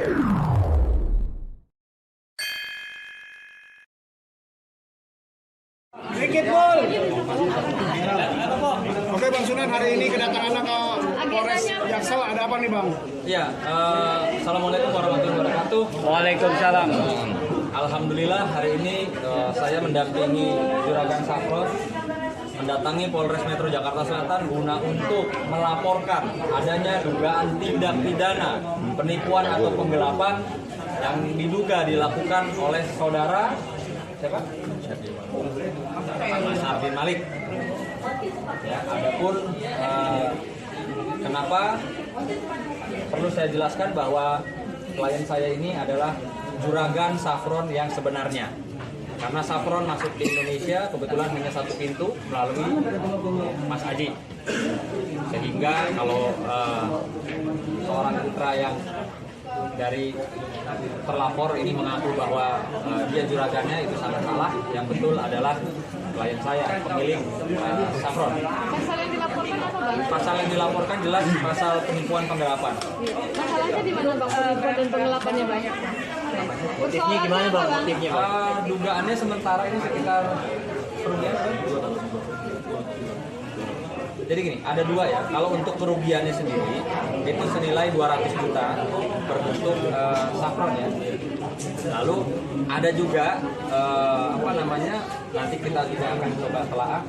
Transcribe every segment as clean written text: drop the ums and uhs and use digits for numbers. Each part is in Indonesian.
Dikit Pol. Oke Bang Sunan, hari ini kedatangan ke Polres Jaksel, ada apa nih Bang? Ya, Assalamualaikum warahmatullahi wabarakatuh. Waalaikumsalam. Alhamdulillah hari ini saya mendampingi Juragan Safron mendatangi Polres Metro Jakarta Selatan guna untuk melaporkan adanya dugaan tindak pidana penipuan atau penggelapan yang diduga dilakukan oleh saudara siapa? Mas Ardi Malik. Ya, adapun kenapa perlu saya jelaskan bahwa klien saya ini adalah Juragan Safron yang sebenarnya. Karena Safron masuk di Indonesia kebetulan hanya satu pintu melalui Mas Aji. Sehingga kalau seorang putra yang dari terlapor ini mengaku bahwa dia juragannya, itu sangat salah. Yang betul adalah klien saya, pemilik Safron. Pasal yang dilaporkan apa Bang? Pasal yang dilaporkan jelas pasal penipuan penggelapan. Masalahnya di mana Bang? Penipuan dan penggelapannya banyak. Motifnya gimana Bang? Motifnya Bang? Dugaannya sementara ini sekitar kerugian 2 tahun. Jadi gini, ada dua ya. Kalau untuk kerugiannya sendiri itu senilai 200 juta berbentuk Safron ya. Lalu ada juga nanti kita juga akan coba telaah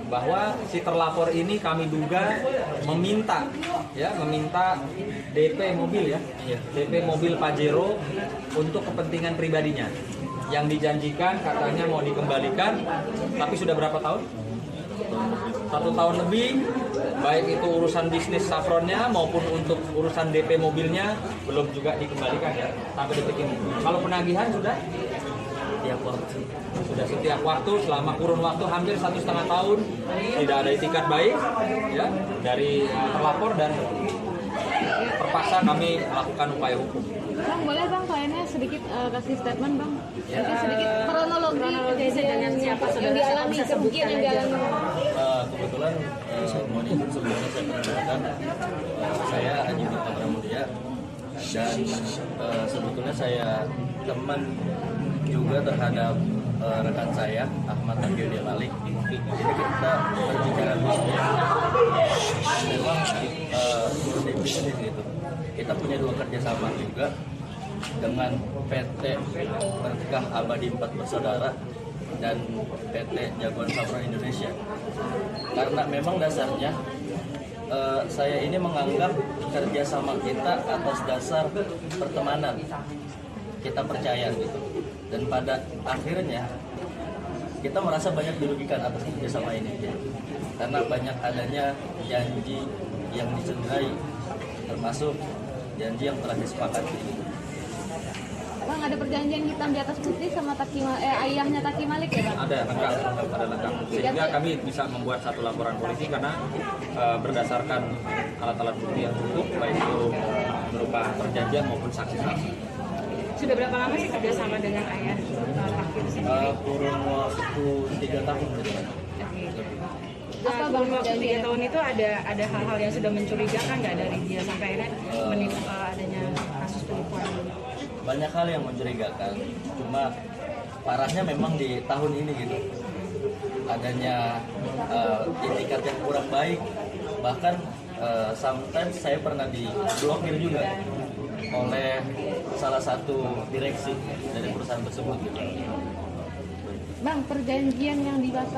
bahwa si terlapor ini kami duga meminta DP mobil ya, DP mobil Pajero untuk kepentingan pribadinya. Yang dijanjikan katanya mau dikembalikan, tapi sudah berapa tahun? 1 tahun lebih, baik itu urusan bisnis Safronnya maupun untuk urusan DP mobilnya belum juga dikembalikan ya sampai detik ini. Kalau penagihan sudah setiap waktu selama kurun waktu hampir 1,5 tahun tidak ada itikat baik ya dari terlapor, dan terpaksa kami melakukan upaya hukum. Bang, boleh Bang kliennya sedikit kasih statement Bang? Sedikit kronologi kejadian yang dialami, kerugian yang dialami. Kebetulan mohon izin sebelumnya saya perkenalkan, saya Haji Mirta Pramudia, dan sebetulnya saya teman juga terhadap rekan saya Ahmad Ardi Malik. Jadi kita berbicara bisnis, memang turun bisnis gitu. Kita punya 2 kerjasama juga dengan PT Berkah Abadi 4 Bersaudara dan PT Jagoan Safron Indonesia. Karena memang dasarnya saya ini menganggap kerjasama kita atas dasar pertemanan, kita percaya gitu. Dan pada akhirnya kita merasa banyak dirugikan atas kerjasama ini, karena banyak adanya janji yang dicederai, termasuk janji yang telah disepakati. Bang, ada perjanjian hitam di atas putih sama ayahnya Taki Malik ya Bang? Ada lengkap. Sehingga kami bisa membuat satu laporan polisi karena berdasarkan alat-alat bukti yang cukup, baik itu berupa perjanjian maupun saksi-saksi. Sudah berapa lama sih kerjasama dengan ayah Taki sendiri? Kurun waktu 3 tahun. Apa Bang Waktu 3 perjanjian? tahun itu ada hal-hal yang sudah mencurigakan nggak dari dia sampai akhirnya menipu adanya kasus penipuan? Banyak hal yang mencurigakan, cuma parahnya memang di tahun ini gitu, adanya etikat yang kurang baik, bahkan sometimes saya pernah diblokir juga oleh salah satu direksi dari perusahaan tersebut gitu. Bang, perjanjian yang diingkari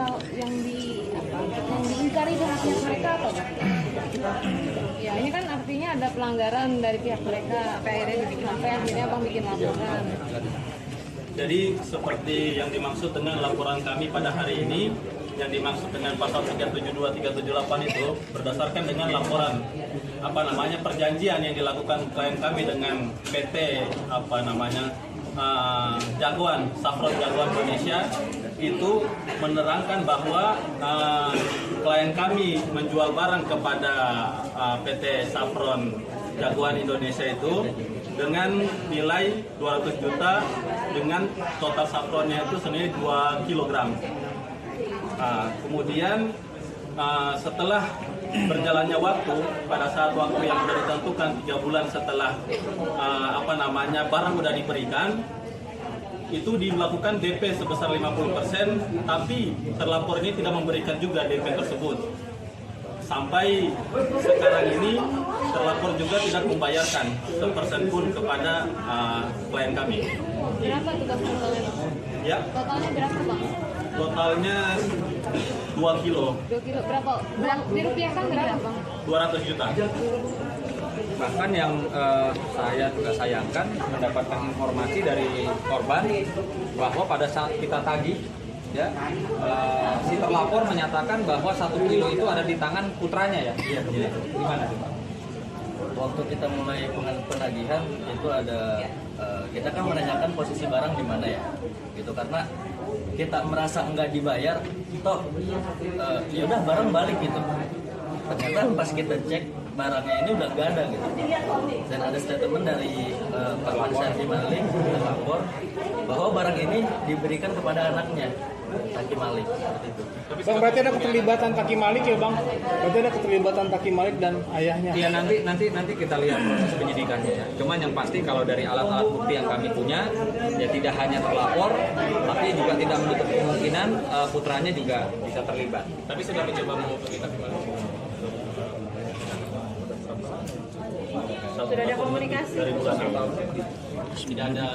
dengan pihak mereka apa Bang? Ya ini kan artinya ada pelanggaran dari pihak mereka, akhirnya Bang bikin laporan. Jadi seperti yang dimaksud dengan laporan kami pada hari ini, yang dimaksud dengan pasal 372 378 itu berdasarkan dengan laporan perjanjian yang dilakukan klien kami dengan PT Jagoan Safron Jagoan Indonesia, itu menerangkan bahwa klien kami menjual barang kepada PT Safron Jagoan Indonesia itu dengan nilai 200 juta dengan total safronnya itu senilai 2 kg. Kemudian setelah berjalannya waktu, pada saat waktu yang sudah ditentukan 3 bulan setelah barang sudah diberikan, itu dilakukan DP sebesar 50%, tapi terlapor ini tidak memberikan juga DP tersebut. Sampai sekarang ini terlapor juga tidak membayarkan sepersen pun kepada klien kami. Berapa tuh Bang totalnya? Ya, Totalnya berapa Bang? totalnya 2 kilo, 2 kilo berapa? Dirupiahkan berapa Bang? 200 juta. Bahkan yang saya juga sayangkan mendapatkan informasi dari korban bahwa pada saat kita tagih, ya, si terlapor menyatakan bahwa 1 kilo itu ada di tangan putranya ya. Iya. Gimana sih Pak? Waktu kita mulai penagihan itu ada kita kan menanyakan posisi barang di mana ya, gitu, karena kita merasa enggak dibayar, toh ya udah barang balik gitu. Ternyata pas kita cek barangnya ini udah nggak ada gitu, dan ada statement dari Pak Marsandi Malik terlapor bahwa barang ini diberikan kepada anaknya Taki Malik, seperti itu. Bang, berarti ada keterlibatan Taki Malik ya Bang? Berarti ada keterlibatan Taki Malik dan ayahnya? Iya, nanti kita lihat proses penyidikannya ya. Cuman yang pasti kalau dari alat-alat bukti yang kami punya, ya tidak hanya terlapor, tapi juga tidak menutup kemungkinan putranya juga bisa terlibat. Tapi sudah mencoba menghubungi Taki Malik. Sudah ada komunikasi. Dari 2 tahun tidak ada.